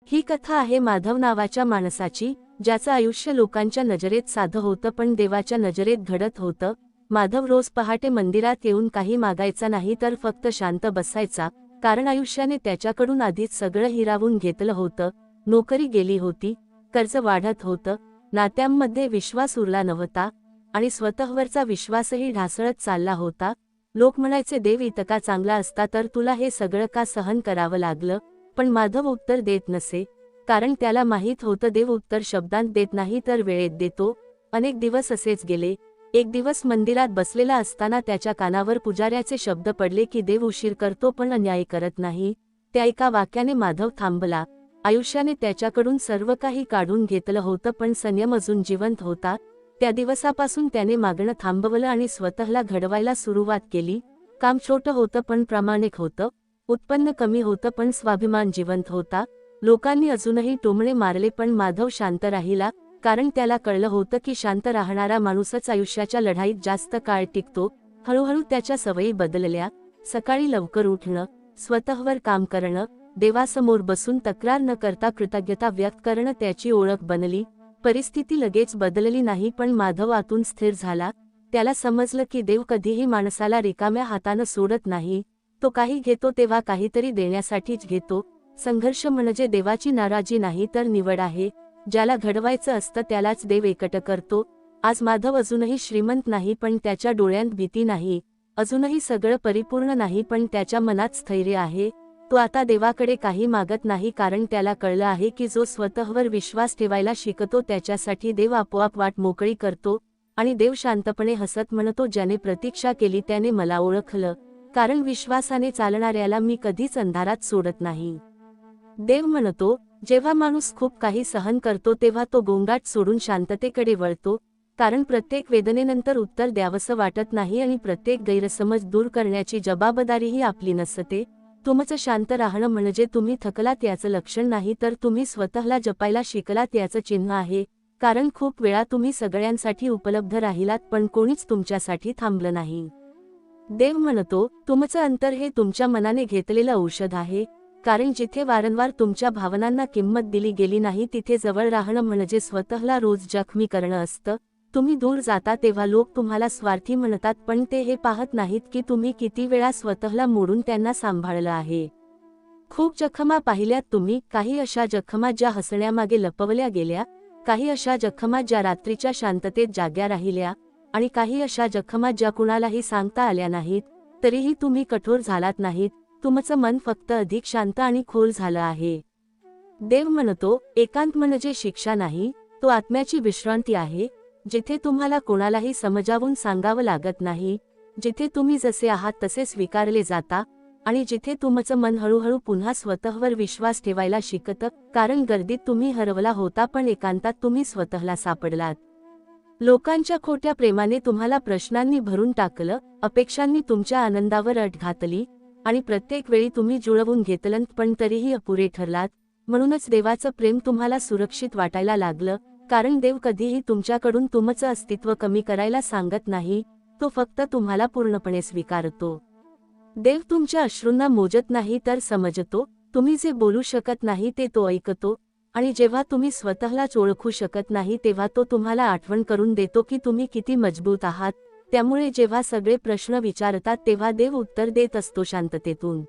ही कथा आहे माधव नावाच्या माणसाची, ज्याचं आयुष्य लोकांच्या नजरेत साधं होतं पण देवाच्या नजरेत घडत होतं। माधव रोज पहाटे मंदिरात येऊन काही मागायचा नाही तर फक्त शांत बसायचा, कारण आयुष्याने त्याच्याकडून आधीच सगळं हिरावून घेतलं होतं। नोकरी गेली होती, कर्ज वाढत होतं, नात्यांमध्ये विश्वास उरला नव्हता आणि स्वतःवरचा विश्वासही ढासळत चालला होता। लोक म्हणायचे, देव इतका चांगला असता तर तुला हे सगळं का सहन करावं लागलं? पण माधव उत्तर देत नसे, कारण त्याला माहीत होतं देव उत्तर शब्दांत देत नाही तर वेळेत देतो। अनेक दिवस असेच गेले। एक दिवस मंदिरात बसलेला असताना त्याच्या कानावर पुजाऱ्याचे शब्द पडले की देव उशीर करतो पण अन्याय करत नाही। त्या एका वाक्याने माधव थांबला। आयुष्याने त्याच्याकडून सर्व काही काढून घेतलं होतं पण संयम अजून जिवंत होता। त्या दिवसापासून त्याने मागणं थांबवलं आणि स्वतःला घडवायला सुरुवात केली। काम छोटं होतं पण प्रामाणिक होतं, उत्पन्न कमी होतं पण स्वाभिमान जिवंत होता। लोकांनी अजूनही टोमणे मारले पण माधव शांत राहिला, कारण त्याला कळलं होतं की शांत राहणारा माणूसच आयुष्याच्या लढाईत जास्त काळ टिकतो। हळूहळू त्याच्या सवयी बदलल्या। सकाळी लवकर उठणं, स्वतःवर काम करणं, देवासमोर बसून तक्रार न करता कृतज्ञता व्यक्त करणं त्याची ओळख बनली। परिस्थिती लगेच बदलली नाही पण माधव आतून स्थिर झाला। त्याला समजलं की देव कधीही माणसाला रिकाम्या हातानं सोडत नाही, तो काही घेतो तेव्हा काहीतरी देण्यासाठीच घेतो। संघर्ष म्हणजे देवाची नाराजी नाही तर निवड आहे। ज्याला घडवायचं असतं त्यालाच देव एकटं करतो। आज माधव अजूनही श्रीमंत नाही पण त्याच्या डोळ्यांत भीती नाही, अजूनही सगळं परिपूर्ण नाही पण त्याच्या मनात स्थैर्य आहे। तो आता देवाकडे काही मागत नाही, कारण त्याला कळलं आहे की जो स्वतःवर विश्वास ठेवायला शिकतो त्याच्यासाठी देव आपोआप वाट मोकळी करतो। आणि देव शांतपणे हसत म्हणतो, ज्याने प्रतीक्षा केली त्याने मला ओळखलं, कारण विश्वासाने चालणाऱ्याला मी कधीच अंधारात सोडत नाही। देव म्हणतो, जेव्हा माणूस खूप काही सहन करतो तेव्हा तो गोंगाट सोडून शांततेकडे वळतो, कारण प्रत्येक वेदनेनंतर उत्तर द्यावंसं वाटत नाही आणि प्रत्येक गैरसमज दूर करण्याची जबाबदारीही आपली नसते। तुमचं शांत राहणं म्हणजे तुम्ही थकलात याचं लक्षण नाही तर तुम्ही स्वतःला जपायला शिकलात याचं चिन्ह आहे, कारण खूप वेळा तुम्ही सगळ्यांसाठी उपलब्ध राहिलात पण कोणीच तुमच्यासाठी थांबलं नाही। देव म्हणतो, तुमचं अंतर हे तुमच्या मनाने घेतलेलं औषध आहे, कारण जिथे वारंवार तुमच्या भावनांना किंमत दिली गेली नाही तिथे जवळ राहणं म्हणजे स्वतःला रोज जखमी करणं असतं। तुम्ही दूर जाता तेव्हा लोक तुम्हाला स्वार्थी म्हणतात पण ते हे पाहत नाहीत की तुम्ही किती वेळा स्वतःला मोडून त्यांना सांभाळलं आहे। खूप जखमा पाहिल्यात तुम्ही, काही अशा जखमा ज्या हसण्यामागे लपवल्या गेल्या, काही अशा जखमा ज्या रात्रीच्या शांततेत जाग्या राहिल्या, आणि काही अशा जखमा ज्या कुणालाही सांगता आल्या नाहीत, तरीही तुम्ही कठोर झालात नाहीत। तुमचं मन फक्त अधिक शांत आणि खोल झालं आहे। देव म्हणतो, एकांत म्हणजे शिक्षा नाही, तो आत्म्याची विश्रांती आहे, जिथे तुम्हाला कोणालाही समजावून सांगावं लागत नाही, जिथे तुम्ही जसे आहात तसे स्वीकारले जाता, आणि जिथे तुमचं मन हळूहळू पुन्हा स्वतःवर विश्वास ठेवायला शिकतं, कारण गर्दीत तुम्ही हरवला होता पण एकांतात तुम्ही स्वतःला सापडलात। लोकांच्या खोट्या प्रेमाने तुम्हाला प्रश्नांनी भरून टाकलं, अपेक्षांनी तुमच्या आनंदावर अट घातली, आणि प्रत्येक वेळी तुम्ही जुळवून घेतलं पण तरीही अपुरे ठरलात। म्हणूनच देवाचं प्रेम तुम्हाला सुरक्षित वाटायला लागलं, कारण देव कधीही तुमच्याकडून तुमचं अस्तित्व कमी करायला सांगत नाही, तो फक्त तुम्हाला पूर्णपणे स्वीकारतो। देव तुमच्या अश्रूंना मोजत नाही तर समजतो, तुम्ही जे बोलू शकत नाही ते तो ऐकतो, आणि जेव्हा तुम्ही स्वतःलाच ओळखू शकत नाही तेव्हा तो तुम्हाला आठवण करून देतो की तुम्ही किती मजबूत आहात। त्यामुळे जेव्हा सगळे प्रश्न विचारतात तेव्हा देव उत्तर देत असतो शांततेतून।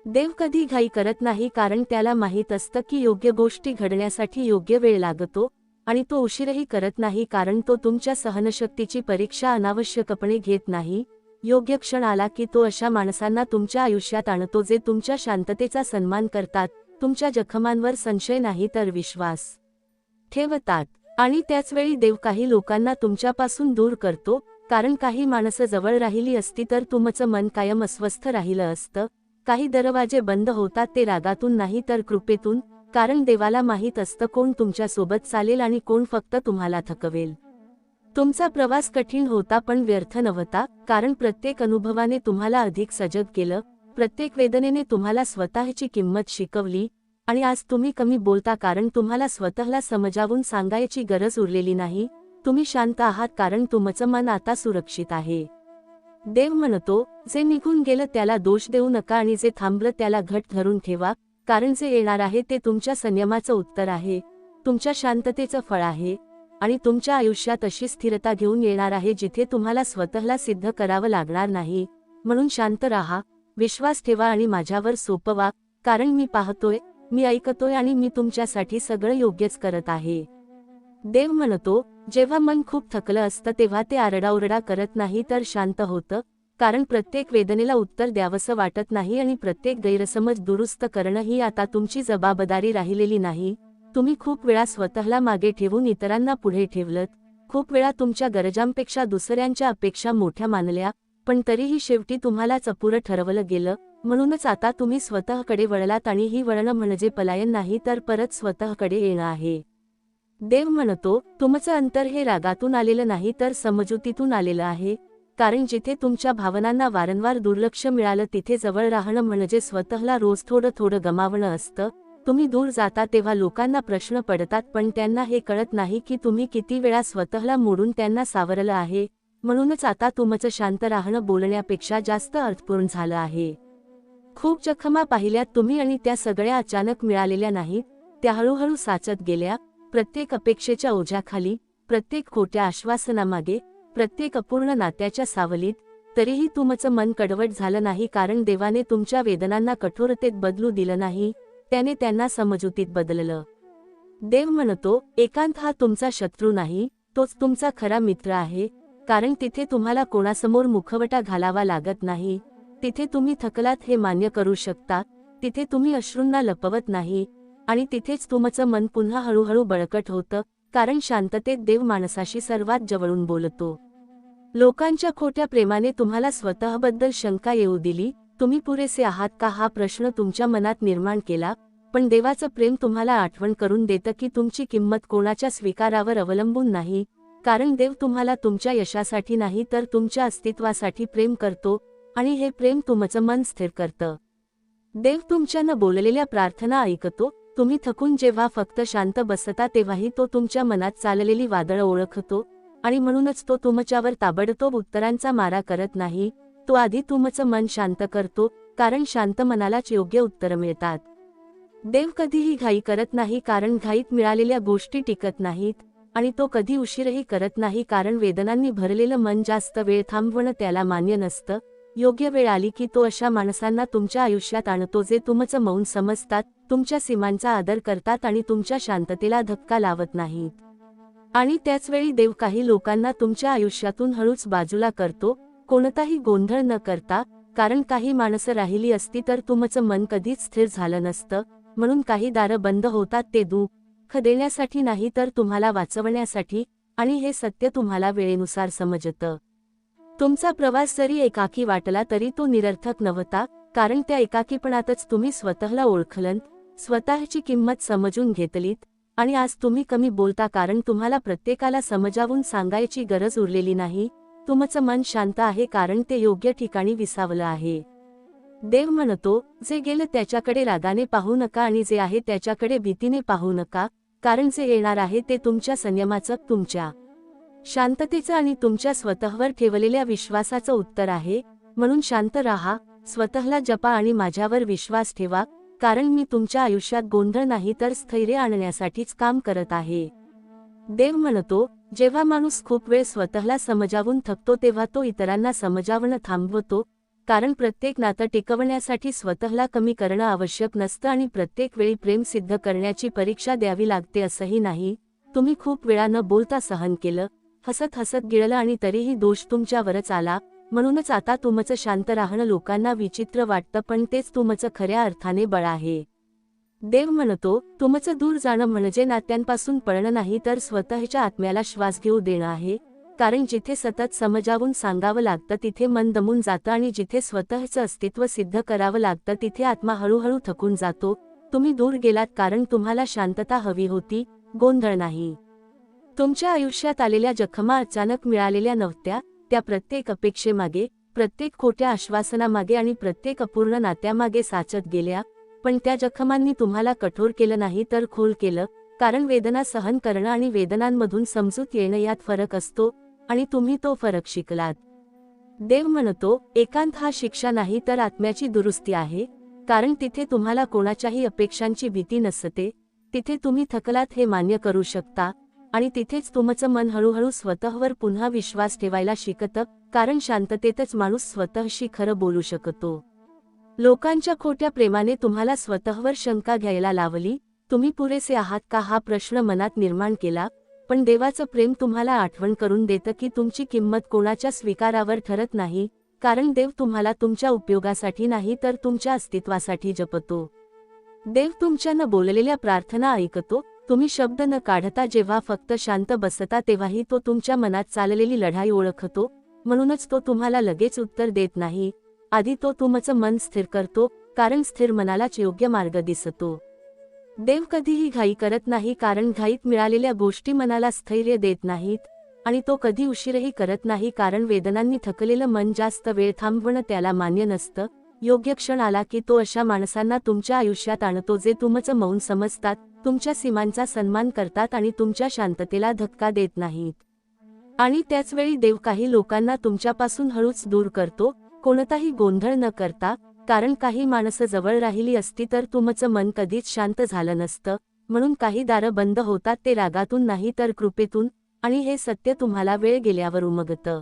देव कधी घाई करत नाही, कारण त्याला माहीत असतं की योग्य गोष्टी घडण्यासाठी योग्य वेळ लागतो, आणि तो उशीरही करत नाही, कारण तो तुमच्या सहनशक्तीची परीक्षा अनावश्यकपणे घेत नाही। योग्य क्षण आला की तो अशा माणसांना तुमच्या आयुष्यात आणतो जे तुमच्या शांततेचा सन्मान करतात, तुमच्या जखमांवर संशय नाही तर विश्वास ठेवतात। आणि त्याचवेळी देव काही लोकांना तुमच्यापासून दूर करतो, कारण काही माणसं जवळ राहिली असती तर तुमचं मन कायम अस्वस्थ राहिलं असतं। काही दरवाजे बंद होतात ते रागातून नाही तर कृपेतून, कारण देवाला माहीत असतं कोण तुमच्या सोबत चालेल आणि कोण फक्त तुम्हाला थकवेल। तुमचा प्रवास कठीण होता पण व्यर्थ नव्हता, कारण प्रत्येक अनुभवाने तुम्हाला अधिक सजग केलं, प्रत्येक वेदनेने तुम्हाला स्वतःची किंमत शिकवली, आणि आज तुम्ही कमी बोलता कारण तुम्हाला स्वतःला समजावून सांगायची गरज उरलेली नाही। तुम्ही शांत आहात कारण तुमचं मन आता सुरक्षित आहे। देव म्हणतो, जे निघून गेलं त्याला दोष देऊ नका आणि जे थांबलं त्याला घट्ट धरून ठेवा, कारण जे येणार आहे ते तुमच्या संयमाचं उत्तर आहे, तुमच्या शांततेचं फळ आहे आणि तुमच्या आयुष्यात अशी स्थिरता घेऊन येणार आहे जिथे तुम्हाला स्वतःला सिद्ध करावं लागणार नाही. म्हणून शांत राहा, विश्वास ठेवा आणि माझ्यावर सोपवा, कारण मी पाहतोय, मी ऐकतोय आणि मी तुमच्यासाठी सगळं योग्यच करत आहे. देव म्हणतो, जेव्हा मन खूप थकलं असतं तेव्हा ते आरडाओरडा करत नाही तर शांत होतं, कारण प्रत्येक वेदनेला उत्तर द्यावंसं वाटत नाही आणि प्रत्येक गैरसमज दुरुस्त करणं ही आता तुमची जबाबदारी राहिलेली नाही. तुम्ही खूप वेळा स्वतःला मागे ठेवून इतरांना पुढे ठेवलत, खूप वेळा तुमच्या गरजांपेक्षा दुसऱ्यांच्या अपेक्षा मोठ्या मानल्या, पण तरीही शेवटी तुम्हालाच अपुरं ठरवलं गेलं. म्हणूनच आता तुम्ही स्वतःकडे वळलात आणि ही वळणं म्हणजे पलायन नाही तर परत स्वतःकडे येणं आहे. देव म्हणतो, तुमचं अंतर हे रागातून आलेलं नाही तर समजुतीतून आलेलं आहे, कारण जिथे तुमच्या भावनांना वारंवार दुर्लक्ष मिळालं तिथे जवळ राहणं म्हणजे स्वतःला रोज थोडं थोडं गमावणं असतं. तुम्ही दूर जाता तेव्हा लोकांना प्रश्न पडतात पण त्यांना हे कळत नाही की तुम्ही किती वेळा स्वतःला मोडून त्यांना सावरलं आहे. म्हणूनच आता तुमचं शांत राहणं बोलण्यापेक्षा जास्त अर्थपूर्ण झालं आहे. खूप जखमा पाहिल्यात तुम्ही आणि त्या सगळ्या अचानक मिळालेल्या नाहीत, त्या हळूहळू साचत गेल्या. प्रत्येक अपेक्षेच्या ओझ्याखाली, प्रत्येक खोट्या आश्वासनामागे, प्रत्येक अपूर्ण नात्याच्या सावलीत. तरीही तुमचं मन कडवट झालं नाही, कारण देवाने तुमच्या वेदनांना कठोरतेत बदलू दिलं नाही, त्याने त्यांना समजुतीत बदललं. देव म्हणतो, एकांत हा तुमचा शत्रू नाही, तोच तुमचा खरा मित्र आहे, कारण तिथे तुम्हाला कोणासमोर मुखवटा घालावा लागत नाही. तिथे तुम्ही थकलात हे मान्य करू शकता, तिथे तुम्ही अश्रूंना लपवत नाही आणि तिथेच तुमचं मन पुन्हा हळूहळू बळकट होतं, कारण शांततेत देव माणसाशी सर्वात जवळून बोलतो. लोकांच्या खोट्या प्रेमाने तुम्हाला स्वतःबद्दल शंका येऊ दिली, तुम्ही पुरेसे आहात का हा प्रश्न तुमच्या मनात निर्माण केला, पण देवाचं प्रेम तुम्हाला आठवण करून देतं की तुमची किंमत कोणाच्या स्वीकारावर अवलंबून नाही, कारण देव तुम्हाला तुमच्या यशासाठी नाही तर तुमच्या अस्तित्वासाठी प्रेम करतो आणि हे प्रेम तुमचं मन स्थिर करतं. देव तुमच्या न बोललेल्या प्रार्थना ऐकतो. तुम्ही थकून जेव्हा फक्त शांत बसता तेव्हाही तो तुमच्या मनात चाललेली वादळं ओळखतो आणि म्हणूनच तो तुमच्यावर ताबडतोब उत्तरांचा मारा करत नाही. तो आधी तुमचं मन शांत करतो, कारण शांत मनालाच योग्य उत्तर मिळतात. देव कधीही घाई करत नाही, कारण घाईत मिळालेल्या गोष्टी टिकत नाहीत आणि तो कधी उशीरही करत नाही, कारण वेदनांनी भरलेलं मन जास्त वेळ थांबवणं त्याला मान्य नसतं. योग्य वेळ आली की तो अशा माणसांना तुमच्या आयुष्यात आणतो जे तुमचं मौन समजतात, तुमच्या सीमांचा आदर करतात आणि तुमच्या शांततेला धक्का लावत नाहीत. आणि त्याचवेळी देव काही लोकांना तुमच्या आयुष्यातून हळूच बाजूला करतो, कोणताही गोंधळ न करता, कारण काही माणसं राहिली असती तर तुमचं मन कधीच स्थिर झालं नसतं. म्हणून काही दारं बंद होतात ते दुःख देण्यासाठी नाही तर तुम्हाला वाचवण्यासाठी, आणि हे सत्य तुम्हाला वेळेनुसार समजतं. तुमचा प्रवास जरी एकाकी वाटला तरी तो निरर्थक नव्हता, कारण त्या एकाकीपणातच तुम्ही स्वतःला ओळखलंत, स्वतःची किंमत समजून घेतलीत आणि आज तुम्ही कमी बोलता कारण तुम्हाला प्रत्येकाला समजावून सांगायची गरज उरलेली नाही. तुमचं मन शांत आहे कारण ते योग्य ठिकाणी विसावलं आहे. देव म्हणतो, जे गेलं त्याच्याकडे रागाने पाहू नका आणि जे आहे त्याच्याकडे भीतीने पाहू नका, कारण जे येणार आहे ते तुमच्या संयमाचं, तुमच्या शांततेचं आणि तुमच्या स्वतःवर ठेवलेल्या विश्वासाचं उत्तर आहे. म्हणून शांत राहा, स्वतःला जपा आणि माझ्यावर विश्वास ठेवा, कारण मी तुमच्या आयुष्यात गोंधळ नाही तर स्थैर्य आणण्यासाठीच काम करत आहे. देव म्हणतो, जेव्हा माणूस खूप वेळ स्वतःला समजावून थकतो तेव्हा तो इतरांना समजावणं थांबवतो, कारण प्रत्येक नातं टिकवण्यासाठी स्वतःला कमी करणं आवश्यक नसतं आणि प्रत्येक वेळी प्रेम सिद्ध करण्याची परीक्षा द्यावी लागते असंही नाही. तुम्ही खूप वेळा न बोलता सहन केलं, हसत हसत गिळलं आणि तरीही दोष तुमच्यावरच आला. म्हणूनच आता तुमचं शांत राहणं लोकांना विचित्र वाटतं, पण तेच तुमचं खऱ्या अर्थाने बळ आहे. देव म्हणतो, तुमचं दूर जाणं म्हणजे नात्यांपासून पळणं नाही तर स्वतःच्या आत्म्याला श्वास घेऊ देणं आहे, कारण जिथे सतत समजावून सांगावं लागतं तिथे मन दमून जातं आणि जिथे स्वतःचं अस्तित्व सिद्ध करावं लागतं तिथे आत्मा हळूहळू थकून जातो. तुम्ही दूर गेलात कारण तुम्हाला शांतता हवी होती, गोंधळ नाही. तुमच्या आयुष्यात आलेल्या जखमा अचानक मिळालेल्या नव्हत्या, त्या प्रत्येक अपेक्षेमागे, प्रत्येक खोट्या आश्वासनामागे आणि प्रत्येक अपूर्ण नात्यामागे साचत गेल्या. पण त्या जखमांनी तुम्हाला कठोर केलं नाही तर खोल केलं, कारण वेदना सहन करणं आणि वेदनांमधून समजूत येणं यात फरक असतो आणि तुम्ही तो फरक शिकलात. देव म्हणतो, एकांत हा शिक्षा नाही तर आत्म्याची दुरुस्ती आहे, कारण तिथे तुम्हाला कोणाच्याही अपेक्षांची भीती नसते, तिथे तुम्ही थकलात हे मान्य करू शकता, आणि तिथेच तुमचं मन हळूहळू स्वतःवर पुन्हा विश्वास ठेवायला शिकतं, कारण शांततेतच माणूस स्वतःशी खरं बोलू शकतो. लोकांच्या खोट्या प्रेमाने तुम्हाला स्वतःवर शंका घ्यायला लावली, तुम्ही पुरेसे आहात का हा प्रश्न मनात निर्माण केला, पण देवाचं प्रेम तुम्हाला आठवण करून देतं की तुमची किंमत कोणाच्या स्वीकारावर ठरत नाही, कारण देव तुम्हाला तुमच्या उपयोगासाठी नाही तर तुमच्या अस्तित्वासाठी जपतो. देव तुमच्या न बोललेल्या प्रार्थना ऐकतो, तुम्ही शब्द न काढता जेव्हा फक्त शांत बसता तेव्हाही तो तुमच्या मनात चाललेली लढाई ओळखतो, म्हणूनच तो तुम्हाला लगेच उत्तर देत नाही. आधी तो तुमचं मन स्थिर करतो, कारण स्थिर मनालाच योग्य मार्ग दिसतो. देव कधीही घाई करत नाही, कारण घाईत मिळालेल्या गोष्टी मनाला स्थैर्य देत नाहीत, आणि तो कधी उशीरही करत नाही, कारण वेदनांनी थकलेलं मन जास्त वेळ थांबवणं त्याला मान्य नसतं. योग्य क्षण आला की तो अशा माणसांना तुमच्या आयुष्यात आणतो जे तुमचं मौन समजतात, तुमच्या सीमांचा सन्मान करतात आणि तुमच्या शांततेला धक्का देत नाहीत. आणि त्याचवेळी देव काही लोकांना तुमच्यापासून हळूच दूर करतो, कोणताही गोंधळ न करता, कारण काही माणसं जवळ राहिली असती तर तुमचं मन कधीच शांत झालं नसतं. म्हणून काही दारं बंद होतात ते रागातून नाही तर कृपेतून, आणि हे सत्य तुम्हाला वेळ गेल्यावर उमगतं.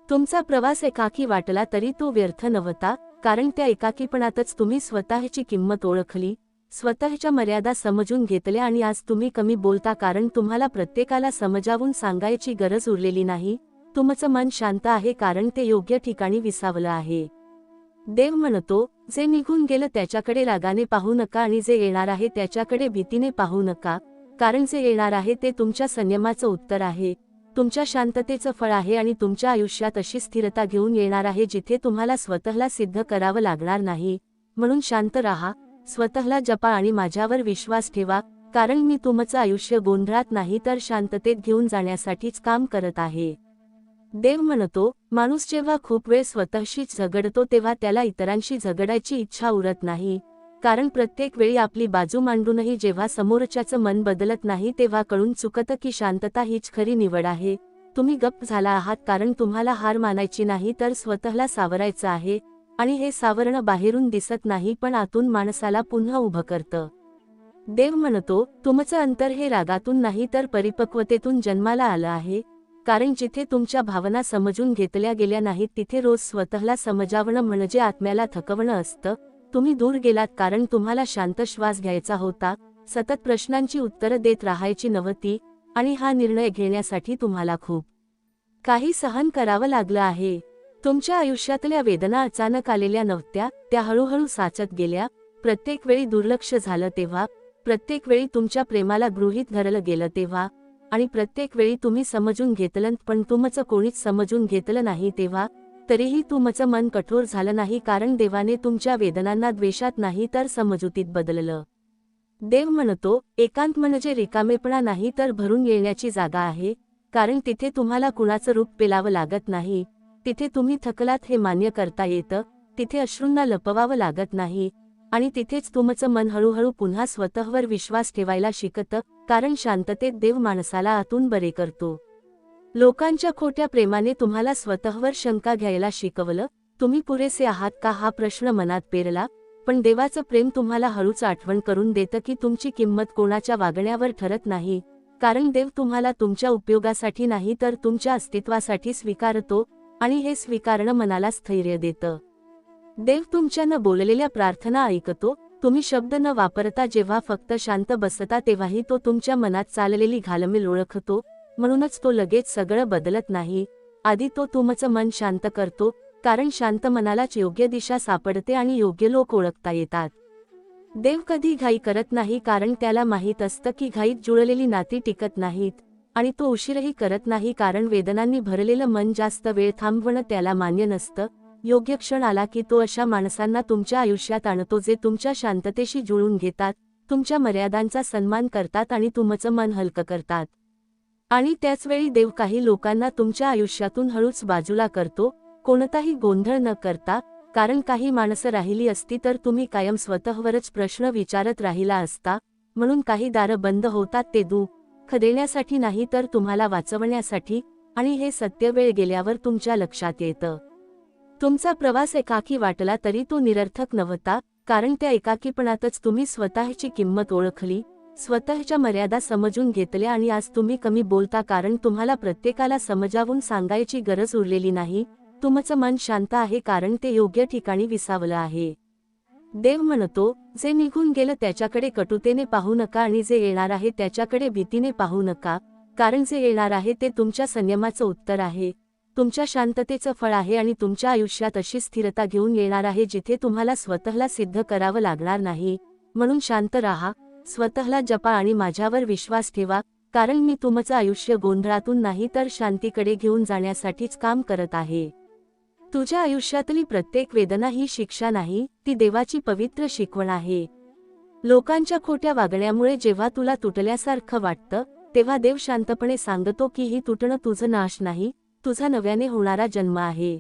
तुमचा प्रवास एकाकी वाटला तरी तो व्यर्थ नव्हता, कारण त्या एकाकीपणातच तुम्ही स्वतःची किंमत ओळखली, स्वतःच्या मर्यादा समजून घेतल्या, आणि आज तुम्ही कमी बोलता कारण तुम्हाला प्रत्येकाला समजावून सांगायची गरज उरलेली नाही. तुमचं मन शांत आहे कारण ते योग्य ठिकाणी विसावलं आहे. देव म्हणतो, जे निघून गेलं त्याच्याकडे रागाने पाहू नका आणि जे येणार आहे त्याच्याकडे भीतीने पाहू नका, कारण जे येणार आहे ते तुमच्या संयमाचं उत्तर आहे, तुमच्या शांततेचं फळ आहे, आणि तुमच्या आयुष्यात अशी स्थिरता घेऊन येणार आहे जिथे तुम्हाला स्वतःला सिद्ध करावं लागणार नाही. म्हणून शांत राहा, स्वतःला जपा आणि माझ्यावर विश्वास ठेवा, कारण मी तुमचं आयुष्य गोंधळात नाही तर शांततेत घेऊन जाण्यासाठीच काम करत आहे. देव म्हणतो, माणूस जेव्हा खूप वेळ स्वतःशीच झगडतो तेव्हा त्याला इतरांशी झगडायची इच्छा उरत नाही, कारण प्रत्येक वेळी आपली बाजू मांडूनही जेव्हा समोरच्याचं मन बदलत नाही तेव्हा कळून चुकतं की शांतता हीच खरी निवड आहे. तुम्ही गप्प झाला आहात कारण तुम्हाला हार मानायची नाही तर स्वतःला सावरायचं आहे, आणि हे सावरणं बाहेरून दिसत नाही पण आतून माणसाला पुन्हा उभं करतं. देव म्हणतो, तुमचं अंतर हे रागातून नाही तर परिपक्वतेतून जन्माला आलं आहे, कारण जिथे तुमच्या भावना समजून घेतल्या गेल्या नाहीत तिथे रोज स्वतःला समजावणं म्हणजे आत्म्याला थकवणं असतं. तुम्ही दूर गेलात कारण तुम्हाला शांत श्वास घ्यायचा होता, सतत प्रश्नांची उत्तरं देत राहायची नव्हती, आणि हा निर्णय घेण्यासाठी तुम्हाला खूप काही सहन करावं लागलं आहे. तुमच्या आयुष्यातल्या वेदना अचानक आलेल्या नव्हत्या, त्या हळूहळू साचत गेल्या. प्रत्येक वेळी दुर्लक्ष झालं तेव्हा, प्रत्येक वेळी तुमच्या प्रेमाला गृहीत धरलं गेलं तेव्हा, आणि प्रत्येक वेळी तुम्ही समजून घेतलं पण तुमचं कोणीच समजून घेतलं नाही तेव्हा, तरीही तुमचं मन कठोर झालं नाही, कारण देवाने तुमच्या वेदनांना द्वेषात नाही तर समजुतीत बदललं. देव म्हणतो, एकांत म्हणजे रिकामेपणा नाही तर भरून येण्याची जागा आहे, कारण तिथे तुम्हाला कुणाचं रूप पेलावं लागत नाही, तिथे तुम्ही थकलात हे मान्य करता येतं, तिथे अश्रूंना लपवावं लागत नाही, आणि तिथेच तुमचं मन हळूहळू पुन्हा स्वतःवर विश्वास ठेवायला शिकतं, कारण शांततेत देव माणसाला आतून बरे करतो. लोकांच्या खोट्या प्रेमाने तुम्हाला स्वतःवर शंका घ्यायला शिकवलं, तुम्ही पुरेसे आहात का हा प्रश्न मनात पेरला, पण देवाचं प्रेम तुम्हाला हळूच आठवण करून देतं की तुमची किंमत कोणाच्या वागण्यावर ठरत नाही, कारण देव तुम्हाला तुमच्या उपयोगासाठी नाही तर तुमच्या अस्तित्वासाठी स्वीकारतो, आणि हे स्वीकारणं मनाला स्थैर्य देतं. देव तुमच्या न बोललेल्या प्रार्थना ऐकतो, तुम्ही शब्द न वापरता जेव्हा फक्त शांत बसता तेव्हाही तो तुमच्या मनात चाललेली घालमेल ओळखतो, म्हणूनच तो लगेच सगळं बदलत नाही. आधी तो तुमचं मन शांत करतो, कारण शांत मनालाच योग्य दिशा सापडते आणि योग्य लोक ओळखता येतात. देव कधी घाई करत नाही, कारण त्याला माहीत असतं की घाईत जुळलेली नाती टिकत नाहीत, आणि तो उशीरही करत नाही, कारण वेदनांनी भरलेलं मन जास्त वेळ थांबवणं त्याला मान्य नसतं. योग्य क्षण आला की तो अशा माणसांना तुमच्या आयुष्यात आणतो जे तुमच्या शांततेशी जुळून घेतात, तुमच्या मर्यादांचा सन्मान करतात आणि तुमचं मन हलकं करतात. आणि त्याचवेळी देव काही लोकांना तुमच्या आयुष्यातून हळूच बाजूला करतो, कोणताही गोंधळ न करता, कारण काही माणसं राहिली असती तर तुम्ही कायम स्वतःवरच प्रश्न विचारत राहिला असता. म्हणून काही दारं बंद होतात ते दुःख देण्यासाठी नाही तर तुम्हाला वाचवण्यासाठी, आणि हे सत्य वेळ गेल्यावर तुमच्या लक्षात येतं. तुमचा प्रवास एकाकी वाटला तरी तो निरर्थक नव्हता, कारण त्या एकाकीपणातच तुम्ही स्वतःची किंमत ओळखली, स्वतःच्या मर्यादा समजून घेतल्या आणि आज तुम्ही कमी बोलता कारण तुम्हाला प्रत्येकाला समजावून सांगायची गरज उरलेली नाही. तुमचं मन शांत आहे कारण ते योग्य ठिकाणी विसावलं आहे. देव म्हणतो, जे निघून गेलं त्याच्याकडे कटुतेने पाहू नका आणि जे येणार आहे त्याच्याकडे भीतीने पाहू नका, कारण जे येणार आहे ते तुमच्या संयमाचं उत्तर आहे, तुमच्या शांततेचं फळ आहे आणि तुमच्या आयुष्यात अशी स्थिरता घेऊन येणार आहे जिथे तुम्हाला स्वतःला सिद्ध करावं लागणार नाही. म्हणून शांत राहा, स्वतःला जपा आणि माझ्यावर विश्वास ठेवा, कारण मी तुमचं आयुष्य गोंधळातून नाही तर शांतीकडे घेऊन जाण्यासाठीच काम करत आहे. तुझ्या आयुष्यातली प्रत्येक वेदना ही शिक्षा नाही, ती देवाची पवित्र शिकवण आहे. लोकांच्या खोट्या वागण्यामुळे जेव्हा तुला तुटल्यासारखं वाटतं, तेव्हा देव शांतपणे सांगतो की ही तुटणं तुझं नाश नाही, तुझा नव्याने होणारा जन्म आहे.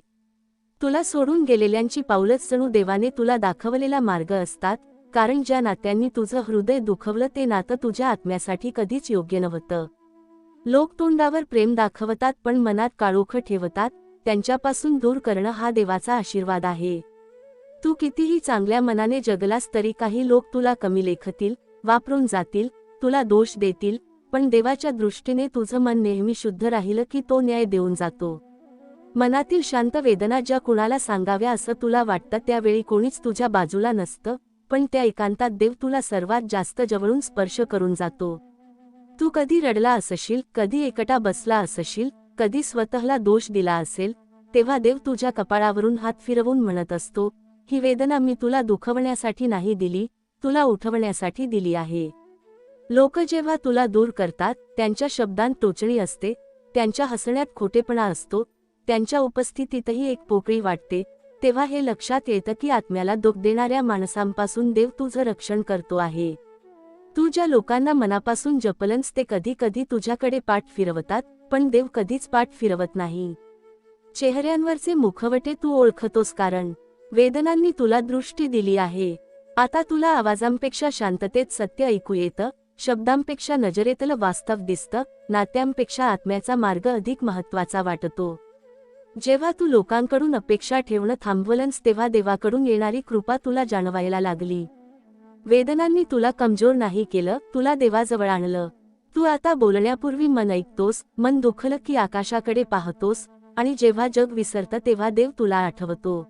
तुला सोडून गेलेल्यांची पावलंच जणू देवाने तुला दाखवलेला मार्ग असतात, कारण ज्या नात्यांनी तुझं हृदय दुखवलं ते नातं तुझ्या आत्म्यासाठी कधीच योग्य नव्हतं. लोक तोंडावर प्रेम दाखवतात पण मनात काळोख ठेवतात, त्यांच्यापासून दूर करणं हा देवाचा आशीर्वाद आहे. तू कितीही चांगल्या मनाने जगलास तरी काही लोक तुला कमी लेखतील, वापरून जातील, तुला दोष देतील, पण देवाच्या दृष्टीने तुझं मन नेहमी शुद्ध राहिलं की तो न्याय देऊन जातो. मनातील शांत वेदना ज्या कुणाला सांगाव्या असं तुला वाटतं त्यावेळी कोणीच तुझ्या बाजूला नसतं, पण त्या एकांतात देव तुला सर्वात जास्त जवळून स्पर्श करून जातो. तू कधी रडला असशील, कधी एकटा बसला असशील, कधी स्वतःला दोष दिला असेल, तेव्हा देव तुझ्या कपाळावरून हात फिरवून म्हणत असतो, ही वेदना मी तुला दुखवण्यासाठी नाही दिली, तुला उठवण्यासाठी दिली आहे. लोक जेव्हा तुला दूर करतात, त्यांच्या शब्दांत टोचणी असते, त्यांच्या हसण्यात खोटेपणा असतो, त्यांच्या उपस्थितीतही एक पोकळी वाटते, तेव्हा हे लक्षात येतं की आत्म्याला दुःख देणाऱ्या माणसांपासून देव तुझं रक्षण करतो आहे. तू ज्या लोकांना मनापासून जपलंस ते कधी कधी तुझ्याकडे पाठ फिरवतात, पण देव कधीच पाठ फिरवत नाही. चेहऱ्यांवरचे मुखवटे तू ओळखतोस कारण वेदनांनी तुला दृष्टी दिली आहे. आता तुला आवाजांपेक्षा शांततेत सत्य ऐकू येतं, शब्दांपेक्षा नजरेतलं वास्तव दिसतं, नात्यांपेक्षा आत्म्याचा मार्ग अधिक महत्त्वाचा वाटतो. जेव्हा तू लोकांकडून अपेक्षा ठेवणं थांबवलंस तेव्हा देवाकडून येणारी कृपा तुला जाणवायला लागली. वेदनांनी तुला कमजोर नाही केलं, तुला देवाजवळ आणलं. तू आता बोलण्यापूर्वी मन ऐकतोस, मन दुखलं की आकाशाकडे पाहतोस, आणि जेव्हा जग विसरतं तेव्हा देव तुला आठवतो.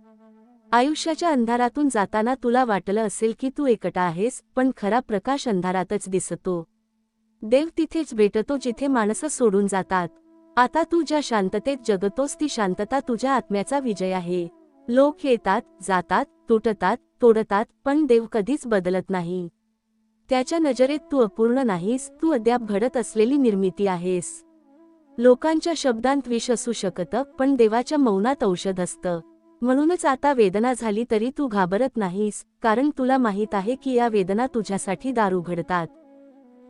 आयुष्याच्या अंधारातून जाताना तुला वाटलं असेल की तू एकटा आहेस, पण खरा प्रकाश अंधारातच दिसतो. देव तिथेच भेटतो जिथे माणसं सोडून जातात. आता तू ज्या शांततेत जगतोस ती शांतता तुझ्या आत्म्याचा विजय आहे. लोक येतात, जातात, तुटतात, तोडतात, पण देव कधीच बदलत नाही. त्याच्या नजरेत तू अपूर्ण नाहीस, तू अद्याप घडत असलेली निर्मिती आहेस. लोकांच्या शब्दांत विष असू शकतं, पण देवाच्या मौनात औषध असतं. म्हणूनच आता वेदना झाली तरी तू घाबरत नाहीस, कारण तुला माहीत आहे की या वेदना तुझ्यासाठी दार उघडतात.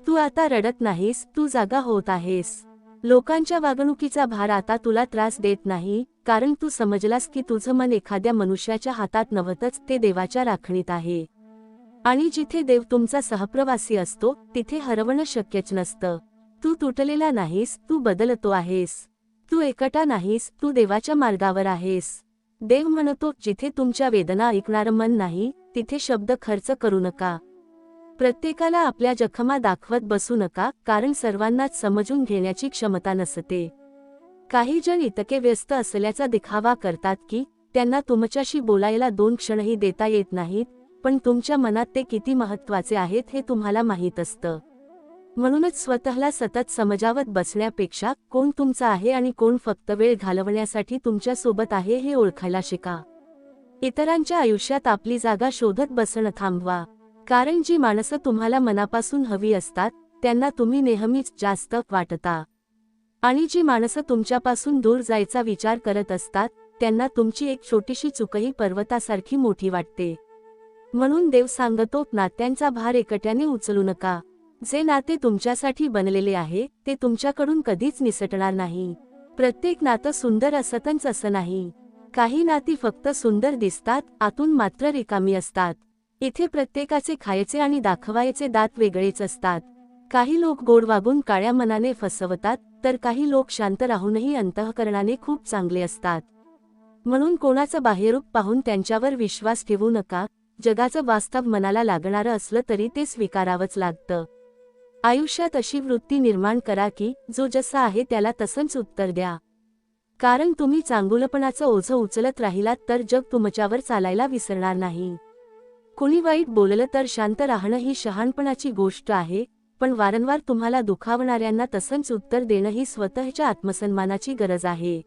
तू आता रडत नाहीस, तू जागा होत आहेस. लोकांच्या वागणुकीचा भार आता तुला त्रास देत नाही, कारण तू समजलास की तुझं मन एखाद्या मनुष्याच्या हातात नव्हतंच, ते देवाच्या राखणीत आहे. आणि जिथे देव तुमचा सहप्रवासी असतो, तिथे हरवणं शक्यच नसतं. तू तुटलेला नाहीस, तू बदलतो आहेस. तू एकटा नाहीस, तू देवाच्या मार्गावर आहेस. देव म्हणतो, जिथे तुमच्या वेदना ऐकणारं मन नाही, तिथे शब्द खर्च करू नका. प्रत्येकाला आपल्या जखमा दाखवत बसू नका, कारण सर्वांनाच समजून घेण्याची क्षमता नसते. काही जण इतके व्यस्त असल्याचा दिखावा करतात की त्यांना तुमच्याशी बोलायला 2 क्षणही देता येत नाहीत, पण तुमच्या मनात ते किती महत्त्वाचे आहेत हे तुम्हाला माहीत असतं. म्हणूनच स्वतःला सतत समजावत बसण्यापेक्षा कोण तुमचा आहे आणि कोण फक्त वेळ घालवण्यासाठी तुमच्या सोबत आहे हे ओळखायला शिका. इतरांच्या आयुष्यात आपली जागा शोधत बसणं थांबवा, कारण जी माणसं तुम्हाला मनापासून हवी असतात त्यांना तुम्ही नेहमीच जास्त वाटता, आणि जी माणसं तुमच्यापासून दूर जायचा विचार करत असतात त्यांना तुमची एक छोटीशी चूकही पर्वतासारखी मोठी वाटते. म्हणून देव सांगतो, नात्यांचा भार एकट्याने उचलू नका. जे नाते तुमच्यासाठी बनलेले आहे ते तुमच्याकडून कधीच निसटणार नाही. प्रत्येक नातं सुंदर असतंच असं नाही. काही नाती फक्त सुंदर दिसतात, आतून मात्र रिकामी असतात. इथे प्रत्येकाचे खायचे आणि दाखवायचे दात वेगळेच असतात. काही लोक गोड वागून काळ्या मनाने फसवतात, तर काही लोक शांत राहूनही अंतःकरणाने खूप चांगले असतात. म्हणून कोणाचं बाह्यरूप पाहून त्यांच्यावर विश्वास ठेवू नका. जगाचं वास्तव मनाला लागणारं असलं तरी ते स्वीकारावंच लागतं. आयुष्यात अशी वृत्ती निर्माण करा की जो जसा आहे त्याला तसंच उत्तर द्या. कारण तुम्ही चांगुलपणाचं ओझं उचलत राहिलात तर जग तुमच्यावर चालायला विसरणार नाही. कुणी वाईट बोललं तर शांत राहणं ही शहाणपणाची गोष्ट आहे, पण वारंवार तुम्हाला दुखावणाऱ्यांना तसंच उत्तर देणं ही स्वतःच्या आत्मसन्मानाची गरज आहे.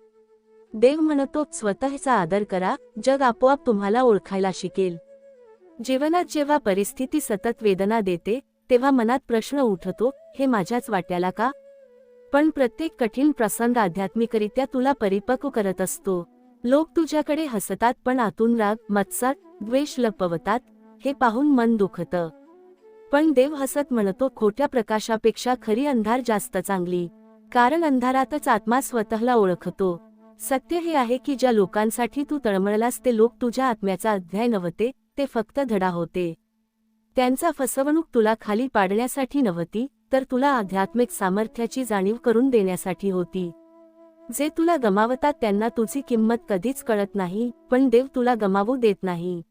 देव म्हणतो, स्वतःचा आदर करा, जग आपोआप तुम्हाला ओळखायला शिकेल. जीवनात जेव्हा परिस्थिती सतत वेदना देते तेव्हा मनात प्रश्न उठतो, हे माझ्याच वाट्याला का? पण प्रत्येक कठीण प्रसंग आध्यात्मिकरित्या तुला परिपक्व करत असतो. लोक तुझ्याकडे हसतात पण आतून राग, मत्सर, द्वेष लपवतात, हे पाहून मन दुखतं. पण देव हसत म्हणतो, खोट्या प्रकाशापेक्षा खरी अंधार जास्त चांगली. कारण अंधारातच आत्मा स्वतःला ओळखतो. सत्य हे आहे की ज्या लोकांसाठी तू तळमळलास ते लोक तुझ्या आत्म्याचा अध्याय नव्हते, ते फक्त धडा होते. त्यांचा फसवणूक तुला खाली पाडण्यासाठी नव्हती, तर तुला आध्यात्मिक सामर्थ्याची जाणीव करून देण्यासाठी होती. जे तुला गमावतात त्यांना तुझी किंमत कधीच कळत नाही, पण देव तुला गमावू देत नाही.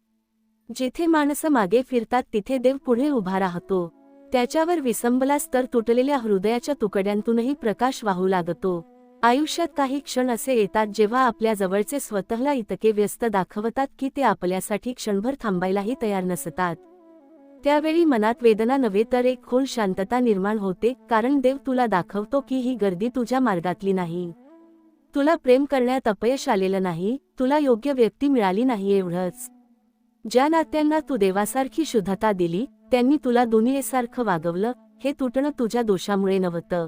जिथे माणसं मागे फिरतात तिथे देव पुढे उभा राहतो. त्याच्यावर विसंबलास तर तुटलेल्या हृदयाच्या तुकड्यांतूनही प्रकाश वाहू लागतो. आयुष्यात काही क्षण असे येतात जेव्हा आपल्या जवळचे स्वतःला इतके व्यस्त दाखवतात की ते आपल्यासाठी क्षणभर थांबायलाही तयार नसतात. त्यावेळी मनात वेदना नव्हे तर एक खोल शांतता निर्माण होते, कारण देव तुला दाखवतो की ही गर्दी तुझ्या मार्गातली नाही. तुला प्रेम करण्यात अपयश आलेलं नाही, तुला योग्य व्यक्ती मिळाली नाही एवढंच. ज्या नात्यांना तू देवासारखी शुद्धता दिली त्यांनी तुला दुनियेसारखं वागवलं, हे तुटणं तुझ्या दोषामुळे नव्हतं.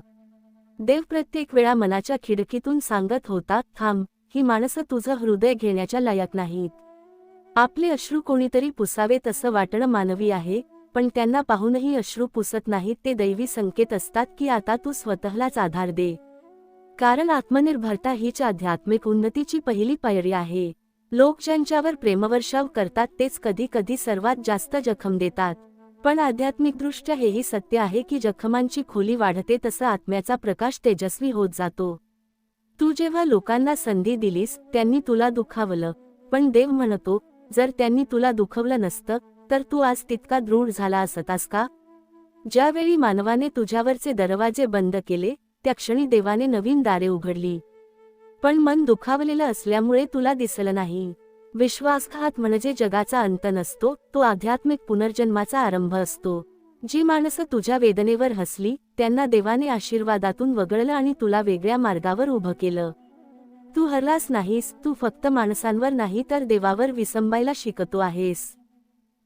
देव प्रत्येक वेळा मनाच्या खिडकीतून सांगत होता, थांब, ही माणसं तुझं हृदय घेण्याच्या लायक नाहीत. आपले अश्रू कोणीतरी पुसावेत असं वाटणं मानवी आहे, पण त्यांना पाहूनही अश्रू पुसत नाहीत ते दैवी संकेत असतात की आता तू स्वतःलाच आधार दे. कारण आत्मनिर्भरता हीच आध्यात्मिक उन्नतीची पहिली पायरी आहे. लोक ज्यांच्यावर प्रेमवर्षाव करतात तेच कधी कधी सर्वात जास्त जखम देतात. पण आध्यात्मिकदृष्ट्या हेही सत्य आहे की जखमांची खोली वाढते तसं आत्म्याचा प्रकाश तेजस्वी होत जातो. तू जेव्हा लोकांना संधी दिलीस त्यांनी तुला दुखावलं, पण देव म्हणतो, जर त्यांनी तुला दुखवलं नसतं तर तू आज तितका दृढ झाला असतास का? ज्यावेळी मानवाने तुझ्यावरचे दरवाजे बंद केले त्या क्षणी देवाने नवीन दारे उघडली. पण मन दुखावलेलं असल्यामुळे तुला दिसलं नाही. विश्वासघात म्हणजे जगाचा अंत नसतो, तो आध्यात्मिक पुनर्जन्माचा आरंभ असतो. जी माणसं तुझ्या वेदनेवर हसली त्यांना देवाने आशीर्वादातून वगळलं आणि तुला वेगळ्या मार्गावर उभं केलं. तू हरलास नाहीस, तू फक्त माणसांवर नाही तर देवावर विसंबायला शिकतो आहेस.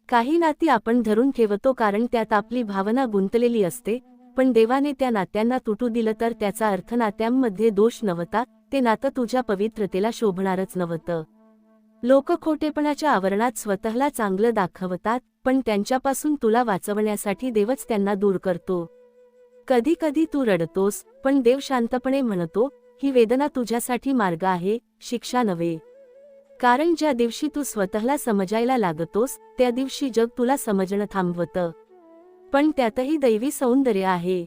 काही नाती आपण धरून ठेवतो कारण त्यात आपली भावना गुंतलेली असते, पण देवाने त्या नात्यांना तुटू दिलं तर त्याचा अर्थ नात्यांमध्ये दोष नव्हता, ते नातं तुझ्या पवित्रतेला शोभणारच नव्हतं. लोक खोटेपणाच्या आवरणात स्वतःला चांगलं दाखवतात, पण त्यांच्यापासून तुला वाचवण्यासाठी देवच त्यांना दूर करतो. कधी कधी तू रडतोस, पण देव शांतपणे म्हणतो, ही वेदना तुझ्यासाठी मार्ग आहे, शिक्षा नव्हे. कारण ज्या दिवशी तू स्वतःला समजायला लागतोस त्या दिवशी जग तुला समजणं थांबवतं. पण त्यातही दैवी सौंदर्य आहे.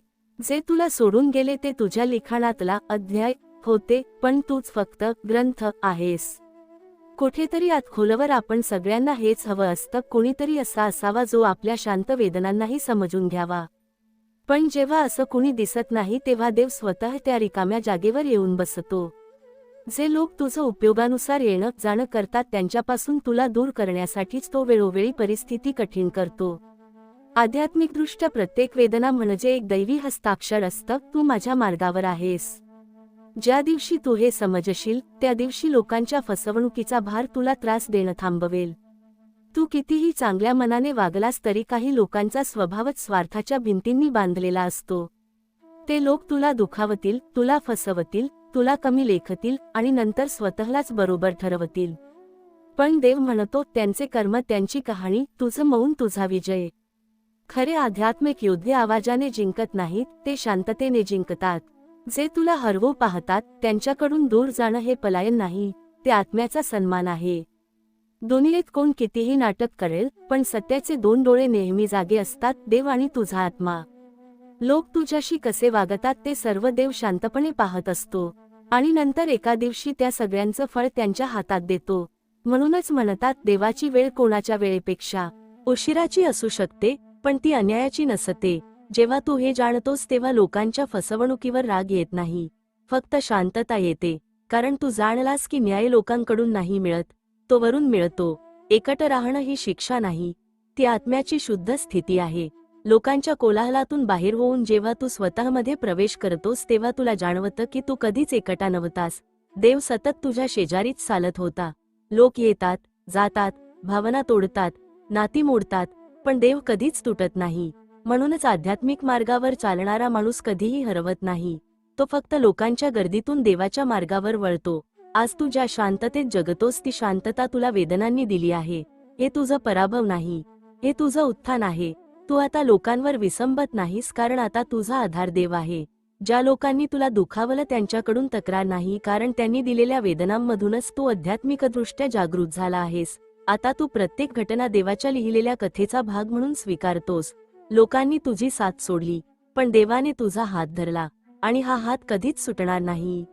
जे तुला सोडून गेले ते तुझ्या लिखाणातला अध्याय होते, पण तूच फक्त ग्रंथ आहेस. कुठेतरी आत खोलवर आपण सगळ्यांना हेच हवं असतं, कोणीतरी असा असावा जो आपल्या शांत वेदनांनाही समजून घ्यावा. पण जेव्हा असं कुणी दिसत नाही तेव्हा देव स्वतः त्या रिकाम्या जागेवर येऊन बसतो. जे लोक तुझं उपयोगानुसार येणं जाणं करतात त्यांच्यापासून तुला दूर करण्यासाठीच तो वेळोवेळी परिस्थिती कठीण करतो. आध्यात्मिकदृष्ट्या प्रत्येक वेदना म्हणजे एक दैवी हस्ताक्षर असतं, तू माझ्या मार्गावर आहेस. ज्या दिवशी तू हे समजशील त्या दिवशी लोकांच्या फसवणुकीचा भार तुला त्रास देणं थांबवेल. तू कितीही चांगल्या मनाने वागलास तरी काही लोकांचा स्वभावच स्वार्थाच्या भिंतींनी बांधलेला असतो. ते लोक तुला दुखावतील, तुला फसवतील, तुला कमी लेखतील आणि नंतर स्वतःलाच बरोबर ठरवतील. पण देव म्हणतो, त्यांचे कर्म त्यांची कहाणी, तुझं मौन तुझा विजय. खरे आध्यात्मिक योद्धे आवाजाने जिंकत नाहीत, ते शांततेने जिंकतात. जे तुला हरवू पाहतात त्यांच्याकडून दूर जाणं हे पलायन नाही, ते आत्म्याचा सन्मान आहे. दुनियेत कोण कितीही नाटक करेल, पण सत्याचे दोन डोळे नेहमी जागे असतात, देव आणि तुझा आत्मा. लोक तुझ्याशी कसे वागतात ते सर्व देव शांतपणे पाहत असतो आणि नंतर एका दिवशी त्या सगळ्यांचं फळ त्यांच्या हातात देतो. म्हणूनच म्हणतात देवाची वेळ कोणाच्या वेळेपेक्षा उशिराची असू शकते, पण ती अन्यायाची नसते. जेव्हा तू हे जाणतोस तेव्हा लोकांच्या फसवणुकीवर राग येत नाही, फक्त शांतता येते. कारण तू जाणलास की न्याय लोकांकडून नाही मिळत, तो वरून मिळतो. एकट राहणं ही शिक्षा नाही, ती आत्म्याची शुद्ध स्थिती आहे. लोकांच्या कोलाहलातून बाहेर होऊन जेव्हा तू स्वतःमध्ये प्रवेश करतोस तेव्हा तुला जाणवतं की तू कधीच एकटा नव्हतास. देव सतत तुझ्या शेजारीच चालत होता. लोक येतात, जातात, भावना तोडतात, नाती मोडतात, पण देव कधीच तुटत नाही. म्हणूनच आध्यात्मिक मार्गावर चालणारा माणूस कधीही हरवत नाही. तो फक्त लोकांच्या गर्दीतून देवाच्या मार्गावर वळतो. आज तू ज्या शांततेत जगतोस ती शांतता तुला वेदनांनी दिली आहे. हे तुझं पराभव नाही, हे तुझं उत्थान आहे. तू आता लोकांवर विसंबत नाहीस, कारण आता तुझा आधार देव आहे. ज्या लोकांनी तुला दुखावलं त्यांच्याकडून तक्रार नाही, कारण त्यांनी दिलेल्या वेदनांमधूनच तू आध्यात्मिकदृष्ट्या जागृत झाला आहेस. आता तू प्रत्येक घटना देवाच्या लिहिलेल्या कथेचा भाग म्हणून स्वीकारतोस. लोकांनी तुझी साथ सोडली, पण देवाने तुझा हात धरला, आणि हा हात कधीच सुटणार नाही.